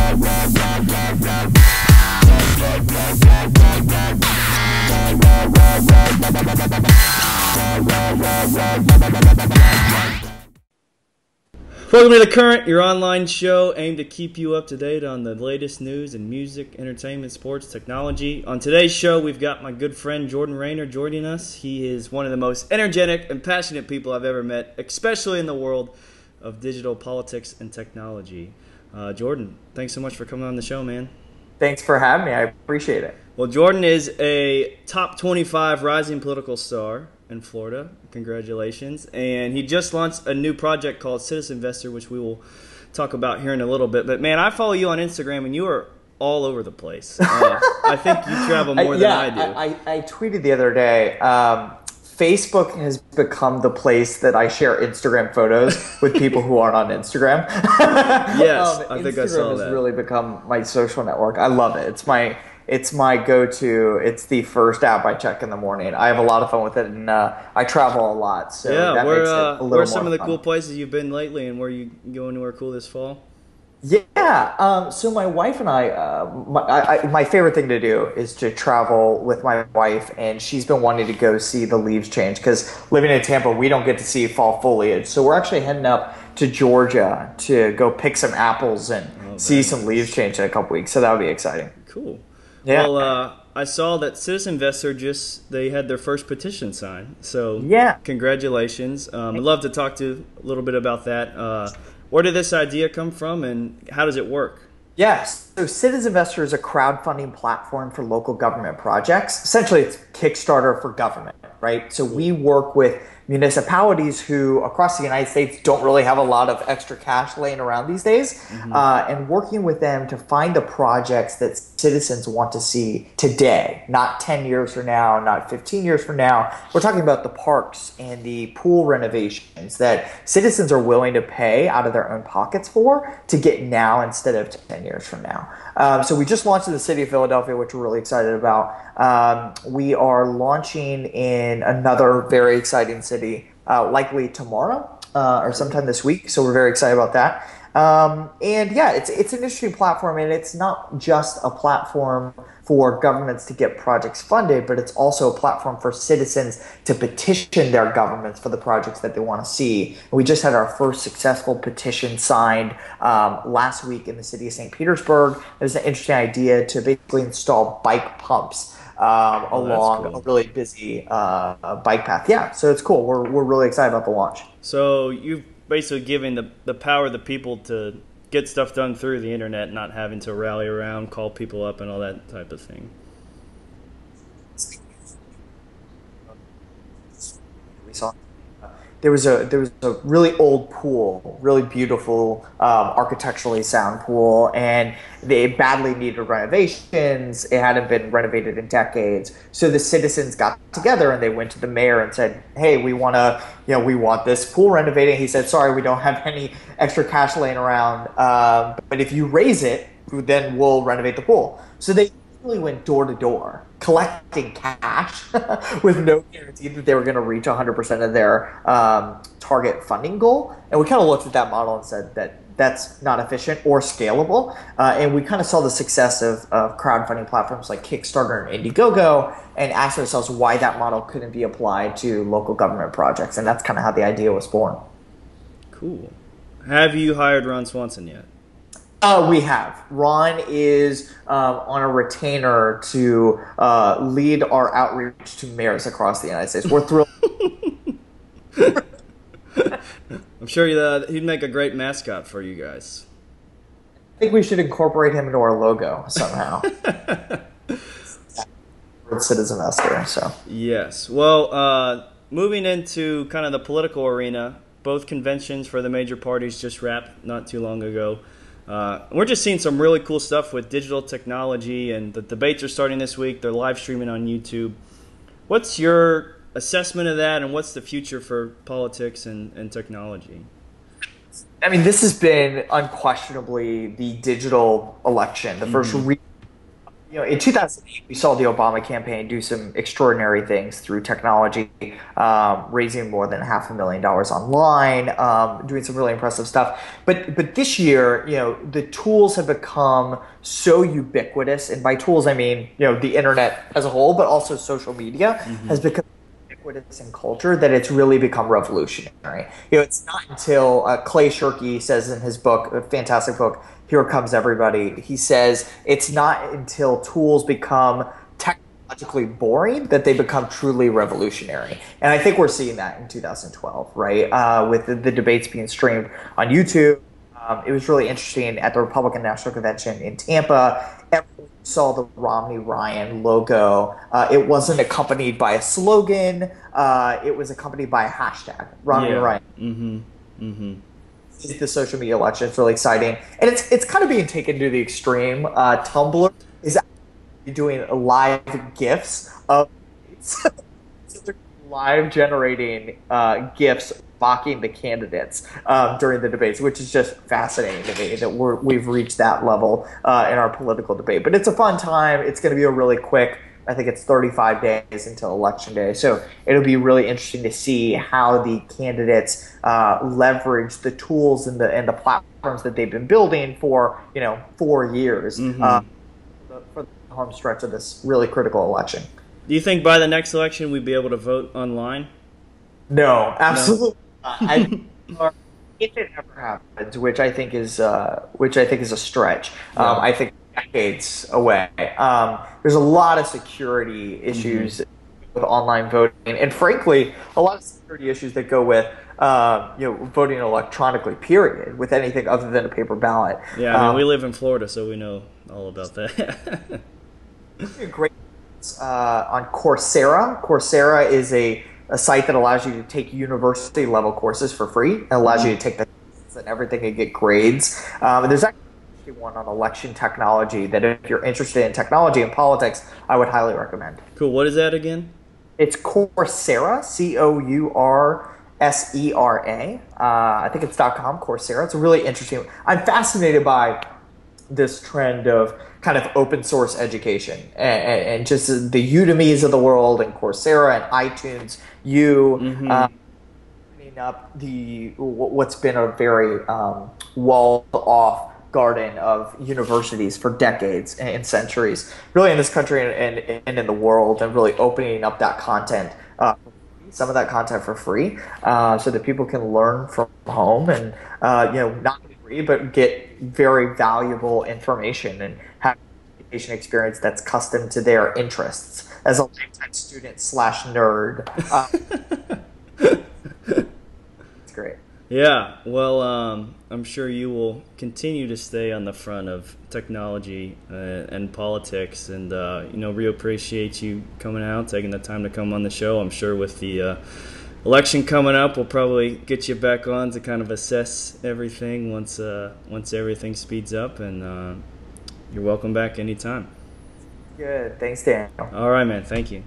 Welcome to The Current, your online show aimed to keep you up to date on the latest news in music, entertainment, sports, technology. On today's show, we've got my good friend Jordan Raynor joining us. He is one of the most energetic and passionate people I've ever met, especially in the world of digital politics and technology. Jordan, thanks so much for coming on the show, man. Thanks for having me. I appreciate it. Well, Jordan is a top 25 rising political star in Florida. Congratulations. And he just launched a new project called Citizinvestor, which we will talk about here in a little bit. But, man, I follow you on Instagram, and you are all over the place. I think you travel more than I do. I tweeted the other day, Facebook has become the place that I share Instagram photos with people who aren't on Instagram. Yes, I think I saw that. Instagram has really become my social network. I love it. It's my go-to. It's the first app I check in the morning. I have a lot of fun with it, and I travel a lot, so that makes it a little more where are some of the fun. cool places you've been lately, and where you go anywhere cool this fall? Yeah, so my wife and my favorite thing to do is to travel with my wife, and she's been wanting to go see the leaves change because living in Tampa, we don't get to see fall foliage. So we're actually heading up to Georgia to go pick some apples and see some leaves change in a couple weeks. So that would be exciting. Cool. Yeah. Well, I saw that Citizinvestor they had their first petition signed. So yeah, congratulations. I'd love to talk to you a little bit about that. Where did this idea come from, and how does it work? Yes. So Citizinvestor is a crowdfunding platform for local government projects. Essentially, it's Kickstarter for government, right? So we work with municipalities who across the United States don't really have a lot of extra cash laying around these days, and working with them to find the projects that citizens want to see today, not 10 years from now, not 15 years from now. We're talking about the parks and the pool renovations that citizens are willing to pay out of their own pockets for to get now instead of 10 years from now. So we just launched in the city of Philadelphia, which we're really excited about. We are launching in another very exciting city likely tomorrow or sometime this week. So we're very excited about that. And yeah, it's an interesting platform, and it's not just a platform for governments to get projects funded, but it's also a platform for citizens to petition their governments for the projects that they want to see. And we just had our first successful petition signed last week in the city of St. Petersburg. There's an interesting idea to basically install bike pumps along a really busy bike path. Yeah, so it's cool. We're really excited about the launch. So you've basically given the power of the people to get stuff done through the internet, not having to rally around, call people up, and all that type of thing. We saw there was a really old pool, really beautiful, architecturally sound pool, and they badly needed renovations. It hadn't been renovated in decades. So the citizens got together and they went to the mayor and said, "Hey, we want this pool renovated." He said, "Sorry, we don't have any extra cash laying around, but if you raise it, then we'll renovate the pool." So they really went door to door collecting cash with no guarantee that they were going to reach 100% of their target funding goal. And we kind of looked at that model and said that that's not efficient or scalable. And we kind of saw the success of crowdfunding platforms like Kickstarter and Indiegogo and asked ourselves why that model couldn't be applied to local government projects. And that's kind of how the idea was born. Cool. Have you hired Ron Swanson yet? We have. Ron is on a retainer to lead our outreach to mayors across the United States. We're thrilled. I'm sure he'd make a great mascot for you guys. I think we should incorporate him into our logo somehow. Citizinvestor. So yes. Well, moving into kind of the political arena, both conventions for the major parties just wrapped not too long ago. We're just seeing some really cool stuff with digital technology, and the debates are starting this week. They're live streaming on YouTube. What's your assessment of that, and what's the future for politics and technology? I mean, this has been unquestionably the digital election, the first In 2008, we saw the Obama campaign do some extraordinary things through technology, raising more than $500,000 online, doing some really impressive stuff. But this year, the tools have become so ubiquitous, and by tools I mean the internet as a whole, but also social media has become ubiquitous in culture that it's really become revolutionary. It's not until Clay Shirky says in his book, a fantastic book, Here Comes Everybody, he says it's not until tools become technologically boring that they become truly revolutionary. And I think we're seeing that in 2012, right? With the debates being streamed on YouTube. It was really interesting at the Republican National Convention in Tampa. Everyone saw the Romney Ryan logo. It wasn't accompanied by a slogan. It was accompanied by a hashtag, Romney Ryan. The social media election. It's really exciting, and it's kind of being taken to the extreme. Tumblr is actually doing live GIFs of so they're live generating GIFs mocking the candidates during the debates, which is just fascinating to me that we've reached that level in our political debate. But it's a fun time. It's going to be a really quick. I think it's 35 days until Election Day. So it'll be really interesting to see how the candidates leverage the tools and the platforms that they've been building for 4 years for the home stretch of this really critical election. Do you think by the next election we'd be able to vote online? No, absolutely not. If it ever happens, which I think is a stretch. I think decades away. There's a lot of security issues with online voting, and frankly, a lot of security issues that go with voting electronically. Period, with anything other than a paper ballot. Yeah, I mean, we live in Florida, so we know all about that. Great on Coursera. Coursera is a site that allows you to take university level courses for free and allows you to take the tests and everything and get grades. And there's actually one on election technology that if you're interested in technology and politics, I would highly recommend. Cool. What is that again? It's Coursera, Coursera. I think it's .com, Coursera. It's a really interesting. I'm fascinated by this trend of kind of open source education and just the Udemy's of the world and Coursera and iTunes opening up what's been a very walled off garden of universities for decades and centuries, really in this country and in the world, and really opening up that content, some of that content for free, so that people can learn from home and not free but get very valuable information and have an education experience that's custom to their interests as a lifetime student / nerd. It's great. Yeah, well, I'm sure you will continue to stay on the front of technology and politics, and we appreciate you coming out, taking the time to come on the show. I'm sure with the election coming up, we'll probably get you back on to kind of assess everything once everything speeds up, and you're welcome back anytime. Good, thanks, Dan. All right, man. Thank you.